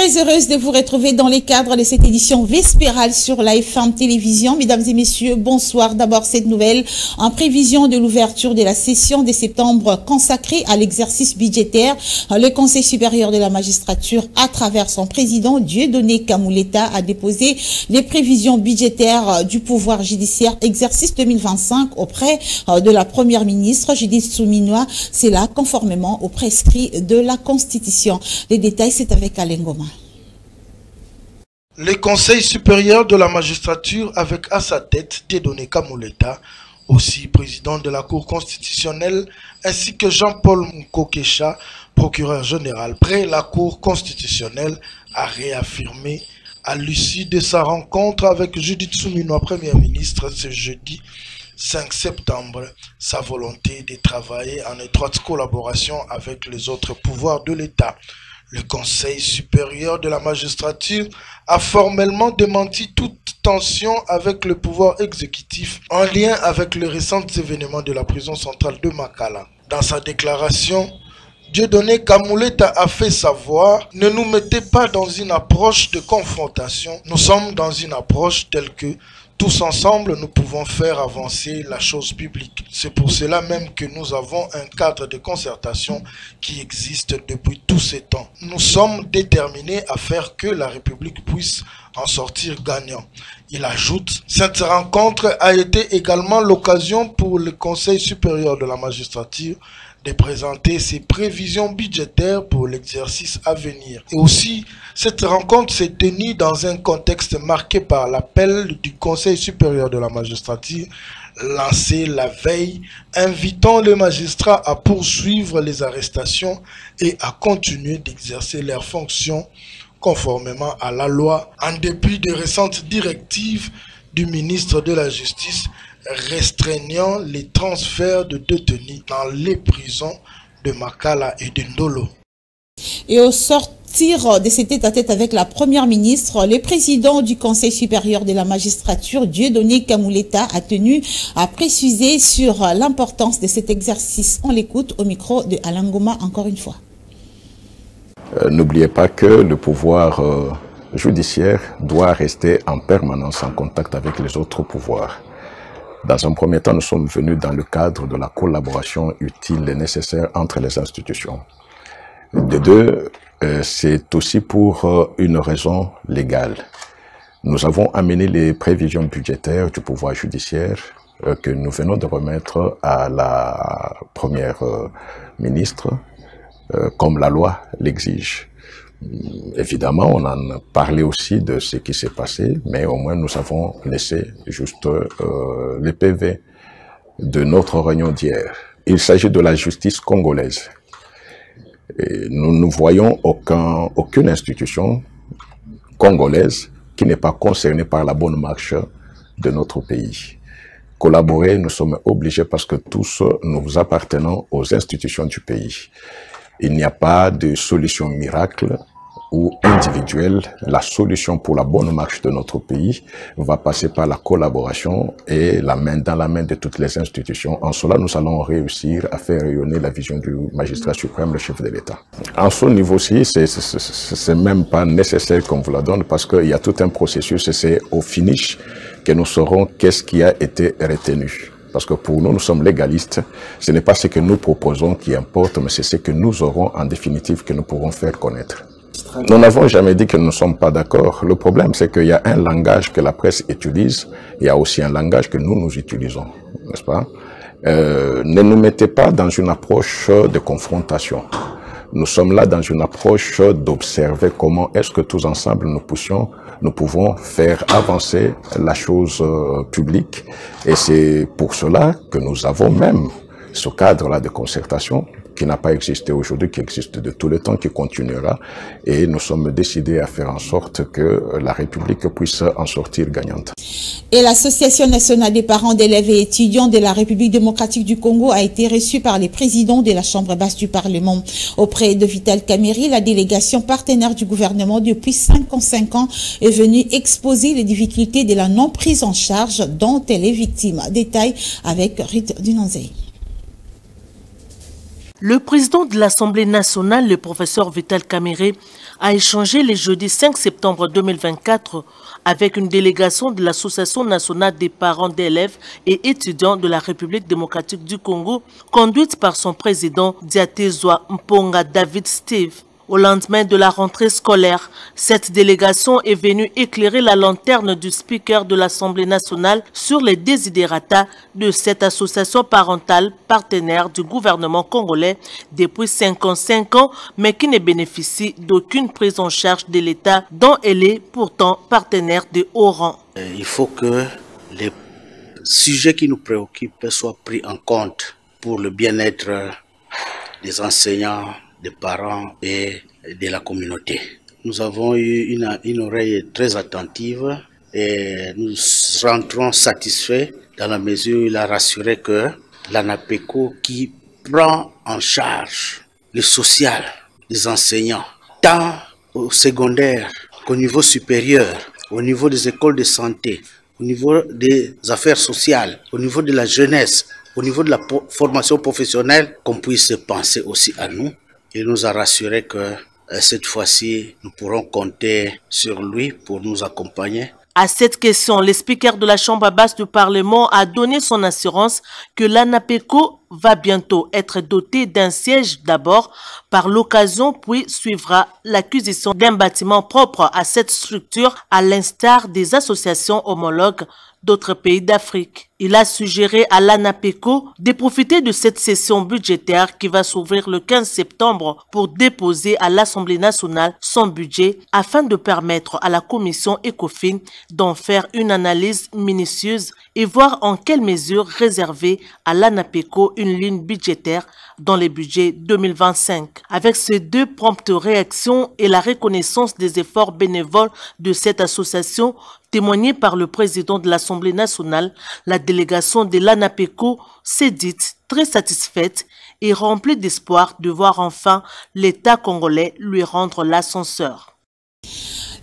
Très heureuse de vous retrouver dans les cadres de cette édition vespérale sur la FM Télévision. Mesdames et messieurs, bonsoir. D'abord, cette nouvelle en prévision de l'ouverture de la session de septembre consacrée à l'exercice budgétaire. Le Conseil supérieur de la magistrature, à travers son président Dieudonné Kamuleta, a déposé les prévisions budgétaires du pouvoir judiciaire exercice 2025 auprès de la première ministre Judith Suminwa. C'est là conformément aux prescrits de la Constitution. Les détails, c'est avec Alain Goma. Le Conseil supérieur de la magistrature, avec à sa tête Dieudonné Kamuleta, aussi président de la Cour constitutionnelle, ainsi que Jean-Paul Mukokesha, procureur général près la Cour constitutionnelle, a réaffirmé à l'issue de sa rencontre avec Judith Suminwa, première ministre, ce jeudi 5 septembre, sa volonté de travailler en étroite collaboration avec les autres pouvoirs de l'État. Le Conseil supérieur de la magistrature a formellement démenti toute tension avec le pouvoir exécutif en lien avec les récents événements de la prison centrale de Makala. Dans sa déclaration, Dieudonné Kamuleta a fait savoir: ne nous mettez pas dans une approche de confrontation, nous sommes dans une approche telle que tous ensemble, nous pouvons faire avancer la chose publique. C'est pour cela même que nous avons un cadre de concertation qui existe depuis tous ces temps. Nous sommes déterminés à faire que la République puisse en sortir gagnant. Il ajoute: cette rencontre a été également l'occasion pour le Conseil supérieur de la magistrature de présenter ses prévisions budgétaires pour l'exercice à venir. Et aussi, cette rencontre s'est tenue dans un contexte marqué par l'appel du Conseil supérieur de la magistrature lancé la veille, invitant les magistrats à poursuivre les arrestations et à continuer d'exercer leurs fonctions conformément à la loi, en dépit des récentes directives du ministre de la Justice restreignant les transferts de détenus dans les prisons de Makala et de Ndolo. Et au sortir de cet tête-à-tête avec la première ministre, le président du Conseil supérieur de la magistrature, Dieudonné Kamuleta, a tenu à préciser sur l'importance de cet exercice. On l'écoute au micro de Alain Goma encore une fois. N'oubliez pas que le pouvoir judiciaire doit rester en permanence en contact avec les autres pouvoirs. Dans un premier temps, nous sommes venus dans le cadre de la collaboration utile et nécessaire entre les institutions. De deux, c'est aussi pour une raison légale. Nous avons amené les prévisions budgétaires du pouvoir judiciaire que nous venons de remettre à la première ministre, comme la loi l'exige. Évidemment, on en a parlé aussi de ce qui s'est passé, mais au moins nous avons laissé juste les PV de notre réunion d'hier. Il s'agit de la justice congolaise. Et nous ne voyons aucune institution congolaise qui n'est pas concernée par la bonne marche de notre pays. Collaborer, nous sommes obligés parce que tous nous appartenons aux institutions du pays. Il n'y a pas de solution miracle ou individuelle. La solution pour la bonne marche de notre pays va passer par la collaboration et la main dans la main de toutes les institutions. En cela, nous allons réussir à faire rayonner la vision du magistrat suprême, le chef de l'État. En ce niveau-ci, c'est même pas nécessaire qu'on vous la donne parce qu'il y a tout un processus et c'est au finish que nous saurons qu'est-ce qui a été retenu. Parce que pour nous, nous sommes légalistes. Ce n'est pas ce que nous proposons qui importe, mais c'est ce que nous aurons en définitive que nous pourrons faire connaître. Nous n'avons jamais dit que nous ne sommes pas d'accord. Le problème, c'est qu'il y a un langage que la presse utilise. Il y a aussi un langage que nous utilisons, n'est-ce pas? Ne nous mettez pas dans une approche de confrontation. Nous sommes là dans une approche d'observer comment est-ce que tous ensemble nous pouvons faire avancer la chose publique. Et c'est pour cela que nous avons même ce cadre-là de concertation qui n'a pas existé aujourd'hui, qui existe de tout le temps, qui continuera. Et nous sommes décidés à faire en sorte que la République puisse en sortir gagnante. Et l'Association nationale des parents d'élèves et étudiants de la République démocratique du Congo a été reçue par les présidents de la Chambre basse du Parlement. Auprès de Vital Kamerhe, la délégation partenaire du gouvernement depuis 55 ans est venue exposer les difficultés de la non-prise en charge dont elle est victime. Détail avec Ruth Dunanzei. Le président de l'Assemblée nationale, le professeur Vital Kamerhe, a échangé le jeudi 5 septembre 2024 avec une délégation de l'Association nationale des parents d'élèves et étudiants de la République démocratique du Congo, conduite par son président Diatezwa Mponga David Steve. Au lendemain de la rentrée scolaire, cette délégation est venue éclairer la lanterne du speaker de l'Assemblée nationale sur les désidératas de cette association parentale partenaire du gouvernement congolais depuis 55 ans, mais qui ne bénéficie d'aucune prise en charge de l'État dont elle est pourtant partenaire de haut rang. Il faut que les sujets qui nous préoccupent soient pris en compte pour le bien-être des enseignants, des parents et de la communauté. Nous avons eu une oreille très attentive et nous rentrons satisfaits dans la mesure où il a rassuré que l'ANAPECO, qui prend en charge le social des enseignants, tant au secondaire qu'au niveau supérieur, au niveau des écoles de santé, au niveau des affaires sociales, au niveau de la jeunesse, au niveau de la formation professionnelle, qu'on puisse penser aussi à nous. Il nous a rassuré que cette fois-ci, nous pourrons compter sur lui pour nous accompagner. À cette question, le speaker de la Chambre basse du Parlement a donné son assurance que l'ANAPECO va bientôt être doté d'un siège d'abord par l'occasion, puis suivra l'acquisition d'un bâtiment propre à cette structure à l'instar des associations homologues d'autres pays d'Afrique. Il a suggéré à l'ANAPECO de profiter de cette session budgétaire qui va s'ouvrir le 15 septembre pour déposer à l'Assemblée nationale son budget afin de permettre à la commission ECOFIN d'en faire une analyse minutieuse et voir en quelle mesure réserver à l'ANAPECO une ligne budgétaire dans les budgets 2025. Avec ces deux promptes réactions et la reconnaissance des efforts bénévoles de cette association, témoignée par le président de l'Assemblée nationale, la délégation de l'ANAPECO s'est dite très satisfaite et remplie d'espoir de voir enfin l'État congolais lui rendre l'ascenseur.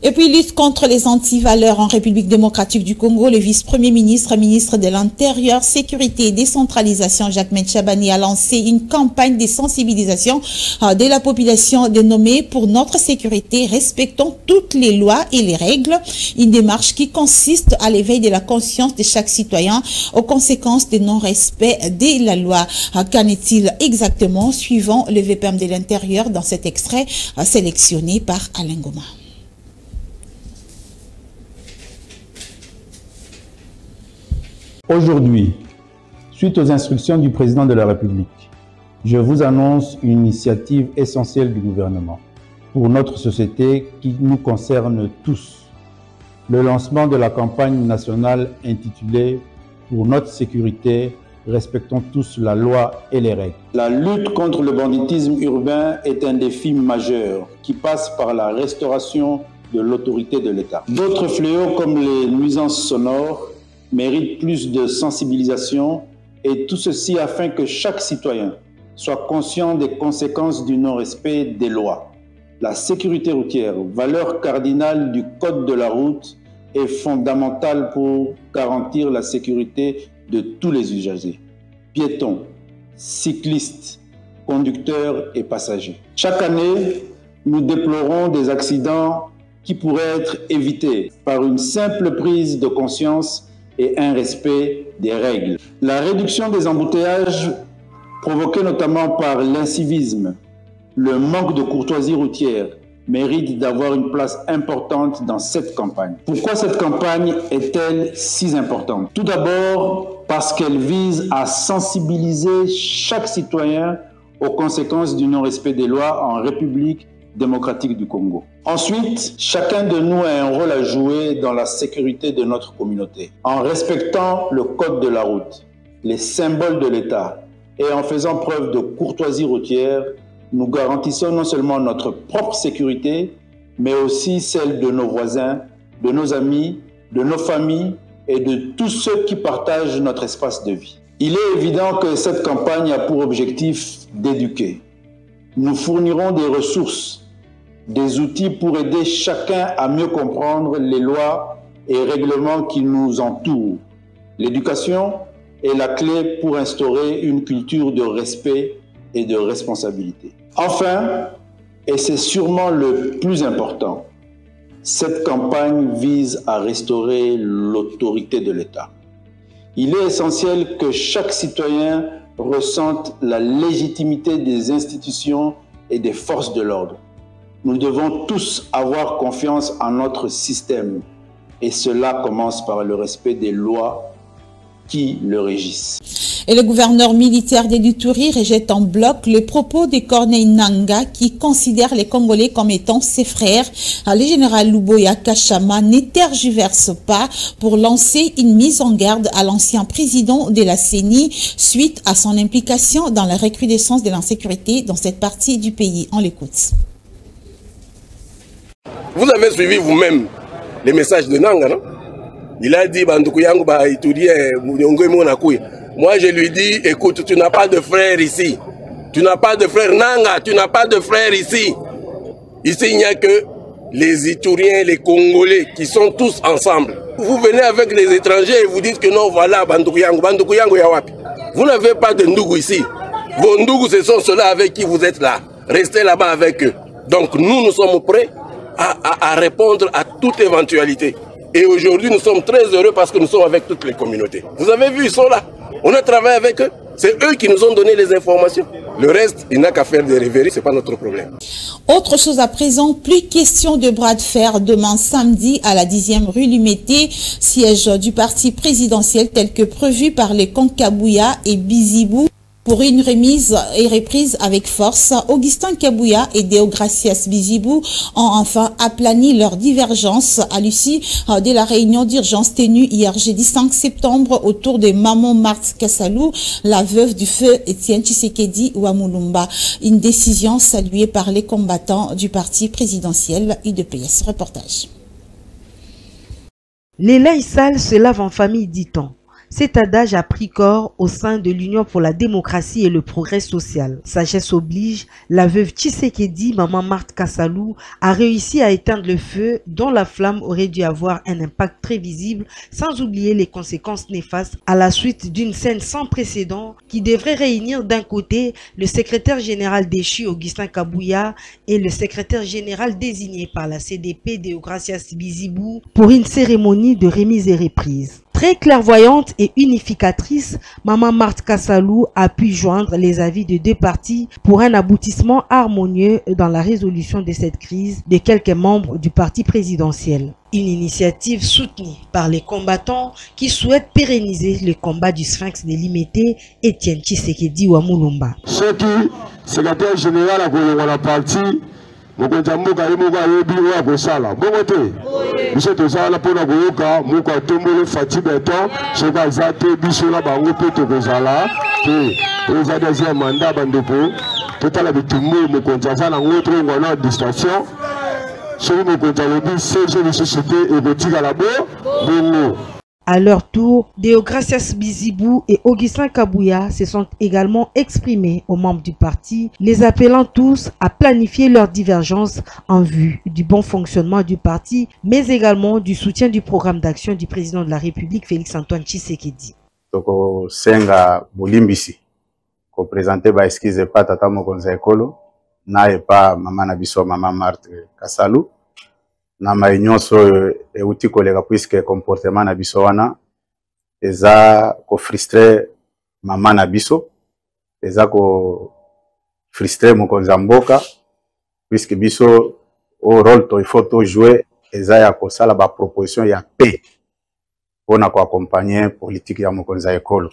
Et puis, lutte contre les antivaleurs en République démocratique du Congo, le vice-premier ministre, ministre de l'Intérieur, Sécurité et Décentralisation, Jacques Chabani, a lancé une campagne de sensibilisation de la population dénommée Pour notre sécurité, respectons toutes les lois et les règles. Une démarche qui consiste à l'éveil de la conscience de chaque citoyen aux conséquences du non-respect de la loi. Qu'en est-il exactement, suivant le VPM de l'Intérieur dans cet extrait sélectionné par Alain Goma. Aujourd'hui, suite aux instructions du président de la République, je vous annonce une initiative essentielle du gouvernement pour notre société qui nous concerne tous. Le lancement de la campagne nationale intitulée « Pour notre sécurité, respectons tous la loi et les règles ». La lutte contre le banditisme urbain est un défi majeur qui passe par la restauration de l'autorité de l'État. D'autres fléaux comme les nuisances sonores mérite plus de sensibilisation et tout ceci afin que chaque citoyen soit conscient des conséquences du non-respect des lois. La sécurité routière, valeur cardinale du code de la route, est fondamentale pour garantir la sécurité de tous les usagers, piétons, cyclistes, conducteurs et passagers. Chaque année, nous déplorons des accidents qui pourraient être évités par une simple prise de conscience et un respect des règles. La réduction des embouteillages provoqués notamment par l'incivisme, le manque de courtoisie routière mérite d'avoir une place importante dans cette campagne. Pourquoi cette campagne est-elle si importante? Tout d'abord parce qu'elle vise à sensibiliser chaque citoyen aux conséquences du non-respect des lois en République démocratique du Congo. Ensuite, chacun de nous a un rôle à jouer dans la sécurité de notre communauté, en respectant le code de la route, les symboles de l'État et en faisant preuve de courtoisie routière. Nous garantissons non seulement notre propre sécurité, mais aussi celle de nos voisins, de nos amis, de nos familles et de tous ceux qui partagent notre espace de vie. Il est évident que cette campagne a pour objectif d'éduquer. Nous fournirons des ressources, des outils pour aider chacun à mieux comprendre les lois et règlements qui nous entourent. L'éducation est la clé pour instaurer une culture de respect et de responsabilité. Enfin, et c'est sûrement le plus important, cette campagne vise à restaurer l'autorité de l'État. Il est essentiel que chaque citoyen ressente la légitimité des institutions et des forces de l'ordre. Nous devons tous avoir confiance en notre système et cela commence par le respect des lois qui le régissent. Et le gouverneur militaire d'Iduturi rejette en bloc le propos de Corneille Nangaa qui considère les Congolais comme étant ses frères. Le général Luboya Kachama ne tergiverse pas pour lancer une mise en garde à l'ancien président de la CENI suite à son implication dans la recrudescence de l'insécurité dans cette partie du pays. On l'écoute. Vous avez suivi vous-même les messages de Nangaa, non? Il a dit, moi je lui dis, écoute, tu n'as pas de frère ici. Tu n'as pas de frère Nangaa, tu n'as pas de frère ici. Ici, il n'y a que les Ituriens, les Congolais qui sont tous ensemble. Vous venez avec les étrangers et vous dites que non, voilà, Bandukuyangu Yawapi. Vous n'avez pas de Ndougou ici. Vos Ndougou, ce sont ceux-là avec qui vous êtes là. Restez là-bas avec eux. Donc nous sommes prêts à répondre à toute éventualité. Et aujourd'hui, nous sommes très heureux parce que nous sommes avec toutes les communautés. Vous avez vu, ils sont là. On a travaillé avec eux. C'est eux qui nous ont donné les informations. Le reste, il n'a qu'à faire des rêveries, ce n'est pas notre problème. Autre chose à présent, plus question de bras de fer demain samedi à la 10e rue Limete, siège du parti présidentiel tel que prévu par les Kabuya et Bizibou. Pour une remise et reprise avec force, Augustin Kabuya et Deogracias Bizibou ont enfin aplani leurs divergences à l'issue de la réunion d'urgence tenue hier jeudi 5 septembre autour de Maman Marthe Kassalou, la veuve du feu Étienne Tshisekedi Wamulumba. Une décision saluée par les combattants du parti présidentiel UDPS. Reportage. Les linges sales se lavent en famille, dit-on. Cet adage a pris corps au sein de l'Union pour la démocratie et le progrès social. Sagesse oblige, la veuve Tshisekedi, Maman Marthe Kassalou, a réussi à éteindre le feu dont la flamme aurait dû avoir un impact très visible, sans oublier les conséquences néfastes à la suite d'une scène sans précédent qui devrait réunir d'un côté le secrétaire général déchu Augustin Kabuya et le secrétaire général désigné par la CDP Deogracias Bizibou pour une cérémonie de remise et reprise. Très clairvoyante et unificatrice, Maman Marthe Kassalou a pu joindre les avis de deux partis pour un aboutissement harmonieux dans la résolution de cette crise de quelques membres du parti présidentiel. Une initiative soutenue par les combattants qui souhaitent pérenniser le combat du sphinx de Limete, Étienne Tshisekedi Wamulumba. Ce qui, secrétaire général à la partie, Mokonjamboka Imoga Yebi wa Gosala. Bongote. Monsieur Tozala Pona Goyoka, Moka Tombole Fati Beton, Cheka Zate, Bisola Bango Poto Gosala, et Zade Zé Manda Bandopo, Total Abitumbo, Mokonjazana, Ngotro, Ngwana, Distraction, Chéri Mokonjalobi, CG de société et Botiga Labo, Bongo. À leur tour, Deogracias Bizibou et Augustin Kabuya se sont également exprimés aux membres du parti, les appelant tous à planifier leurs divergences en vue du bon fonctionnement du parti, mais également du soutien du programme d'action du président de la République, Félix-Antoine Tshisekedi. Toko senga bolimbisi ko présenter ba excuse pas tata mokonza ekolo na e pas mama na biso Maman Marthe Kassalou. Na maïnyoso euti kolega puisque comportement na biso wana eza ko frustrer mama na biso eza ko frustrer mokonza mboka puisque biso au rôle to il faut to jouer eza ya ko sala ba proposition ya paix pona ko accompagner politique ya mokonza ekolo.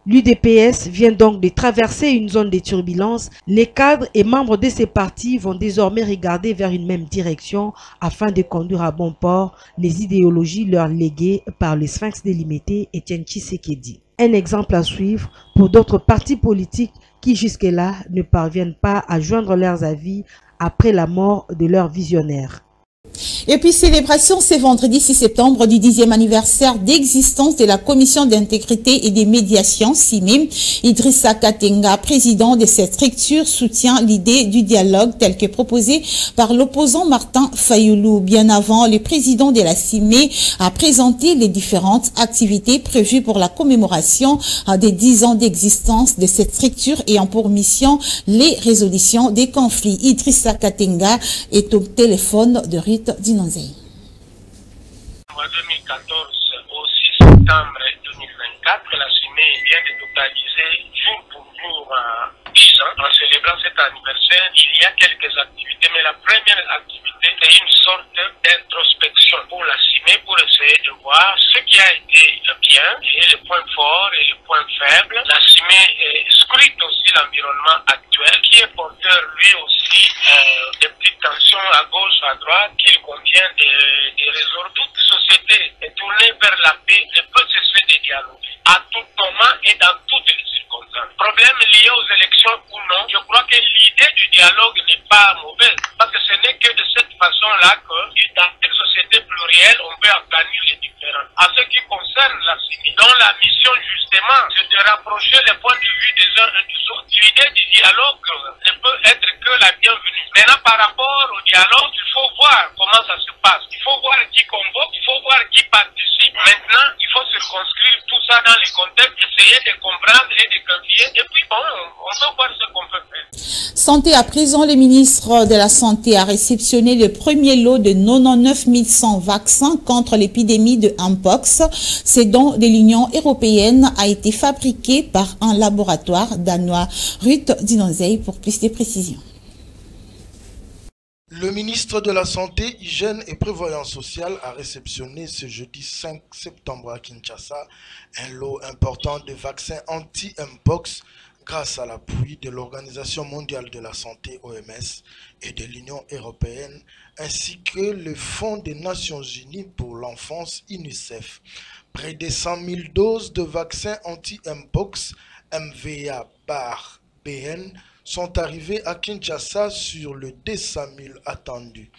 L'UDPS vient donc de traverser une zone de turbulence. Les cadres et membres de ces partis vont désormais regarder vers une même direction afin de conduire à bon port les idéologies leur léguées par le sphinx délimité Étienne Tshisekedi. Un exemple à suivre pour d'autres partis politiques qui jusque-là ne parviennent pas à joindre leurs avis après la mort de leurs visionnaires. Et puis, célébration ce vendredi 6 septembre du 10e anniversaire d'existence de la Commission d'intégrité et des médiations, CIMIM. Idrissa Katenga, président de cette structure, soutient l'idée du dialogue tel que proposé par l'opposant Martin Fayoulou. Bien avant, le président de la CIME a présenté les différentes activités prévues pour la commémoration des 10 ans d'existence de cette structure ayant pour mission les résolutions des conflits. Idrissa Katenga est au téléphone de Ruth Dinonzei. En 2014 au 6 septembre 2024, la CIME vient de totaliser jour pour jour 10 ans. En célébrant cet anniversaire, il y a quelques activités, mais la première activité est une sorte d'introspection pour la CIME pour essayer de voir ce qui a été bien et les points forts et les points faibles. La CIME scrute aussi l'environnement actuel qui est porteur lui aussi de petites tensions à gauche, à droite qu'il convient de résoudre. Toute société est tournée vers la paix et peut cesser de dialoguer à tout moment et dans toutes les circonstances. Problème lié aux élections ou non, je crois que l'idée du dialogue n'est pas mauvaise parce que ce n'est que de cette façon-là que dans une société plurielle, on peut aplanir les différences. À ce qui concerne la CIMI, dont la mission justement, c'est de rapprocher les points de vue des uns et des autres. L'idée du dialogue ne peut être que la bienvenue. Maintenant, par rapport au dialogue, il faut voir comment ça se passe. Il faut voir qui convoque, il faut voir qui participe. Maintenant, il faut circonscrire tout ça dans les contextes, essayer de comprendre et de quantifier. Et puis bon, on peut voir ce qu'on peut faire. Santé à présent, le ministre de la Santé a réceptionné le premier lot de 99 100 vaccins contre l'épidémie de Mpox. Ce don de l'Union européenne a été fabriqué par un laboratoire danois. Ruth Dinonzei pour plus de précisions. Le ministre de la Santé, Hygiène et Prévoyance sociale a réceptionné ce jeudi 5 septembre à Kinshasa un lot important de vaccins anti-Mpox grâce à l'appui de l'Organisation mondiale de la santé OMS et de l'Union européenne ainsi que le Fonds des Nations unies pour l'enfance UNICEF. Près de 100 000 doses de vaccins anti-Mpox MVA/BN sont arrivés à Kinshasa sur le 200 000 attendus.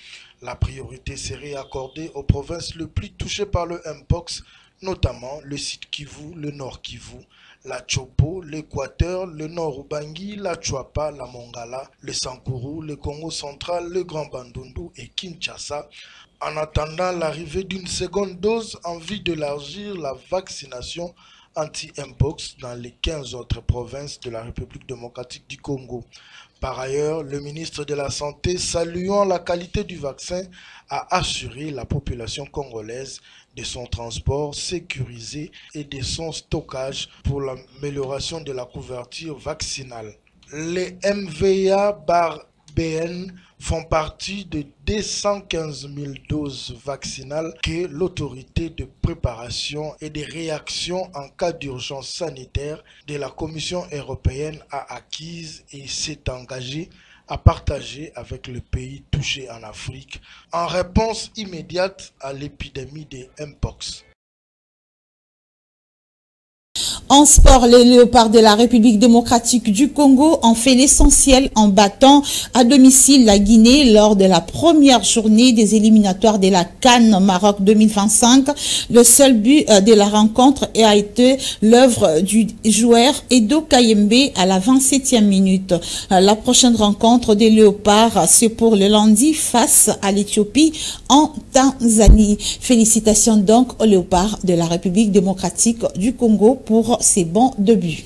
La priorité serait accordée aux provinces les plus touchées par le Mpox, notamment le Sud Kivu, le Nord Kivu, la Chopo, l'Équateur, le Nord Ubangi, la Chouapa, la Mongala, le Sankuru, le Congo central, le Grand Bandundu et Kinshasa, en attendant l'arrivée d'une seconde dose en vue d'élargir la vaccination anti-Mpox dans les 15 autres provinces de la République démocratique du Congo. Par ailleurs, le ministre de la Santé, saluant la qualité du vaccin, a assuré la population congolaise de son transport sécurisé et de son stockage pour l'amélioration de la couverture vaccinale. Les MVA/BN font partie de 215 000 doses vaccinales que l'autorité de préparation et de réaction en cas d'urgence sanitaire de la Commission européenne a acquises et s'est engagée à partager avec les pays touchés en Afrique en réponse immédiate à l'épidémie de Mpox. En sport, les Léopards de la République démocratique du Congo ont fait l'essentiel en battant à domicile la Guinée lors de la première journée des éliminatoires de la CAN Maroc 2025. Le seul but de la rencontre a été l'œuvre du joueur Edo Kayembe à la 27e minute. La prochaine rencontre des Léopards, c'est pour le lundi face à l'Éthiopie en Tanzanie. Félicitations donc aux Léopards de la République démocratique du Congo pour ces bons débuts.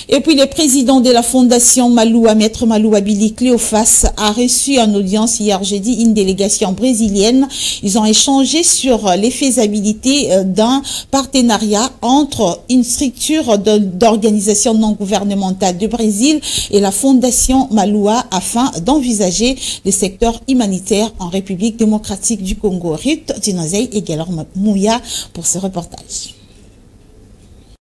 Et puis le président de la fondation Maloua, Maître Maloua Billy Cléophas, a reçu en audience hier jeudi une délégation brésilienne. Ils ont échangé sur les faisabilités d'un partenariat entre une structure d'organisation non gouvernementale du Brésil et la fondation Maloua afin d'envisager le secteur humanitaire en République démocratique du Congo. Ruth Dinonzei et Guélor Mouya pour ce reportage.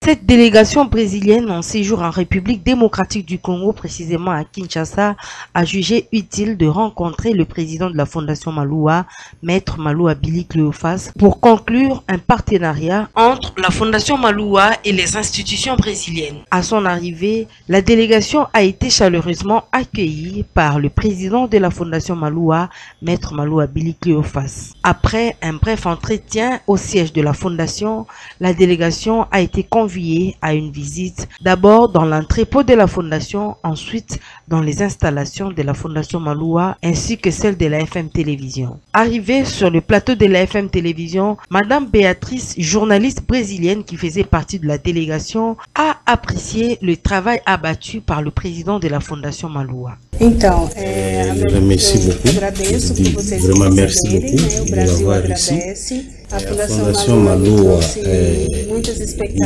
Cette délégation brésilienne en séjour en République démocratique du Congo, précisément à Kinshasa, a jugé utile de rencontrer le président de la Fondation Maloua, Maître Maloua Billy Cléophas, pour conclure un partenariat entre la Fondation Maloua et les institutions brésiliennes. À son arrivée, la délégation a été chaleureusement accueillie par le président de la Fondation Maloua, Maître Maloua Billy Cléophas. Après un bref entretien au siège de la Fondation, la délégation a été conviée à une visite, d'abord dans l'entrepôt de la Fondation, ensuite dans les installations de la Fondation Maloua ainsi que celle de la FM Télévision. Arrivée sur le plateau de la FM Télévision, Madame Béatrice, journaliste brésilienne qui faisait partie de la délégation, a apprécié le travail abattu par le président de la Fondation Maloua. Então, je remercie beaucoup, je dis vraiment merci beaucoup de l'avoir ici. La Fondation Maloua,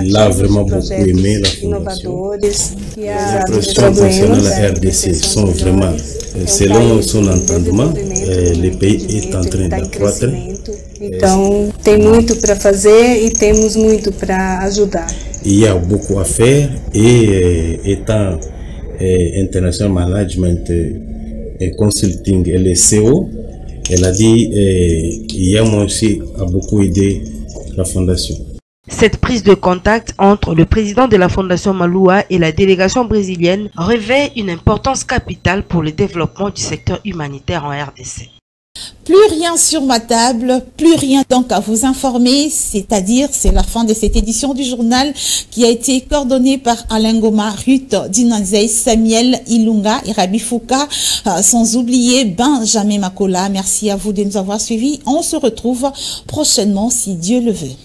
il a vraiment beaucoup aimé la Fondation. Les impressions concernant la RDC sont vraiment, selon son entendement, le pays est en train d'accroître. Então, tem muito para fazer e temos muito para ajudar. Il y a beaucoup à faire et étant International Management et Consulting et le CO, elle a dit moi aussi a beaucoup aidé la Fondation. Cette prise de contact entre le président de la Fondation Maloua et la délégation brésilienne revêt une importance capitale pour le développement du secteur humanitaire en RDC. Plus rien sur ma table, plus rien donc à vous informer, c'est-à-dire c'est la fin de cette édition du journal qui a été coordonnée par Alain Goma, Ruth Dinanzei, Samuel Ilunga et Rabi Fouka, sans oublier Benjamin Makola. Merci à vous de nous avoir suivis. On se retrouve prochainement si Dieu le veut.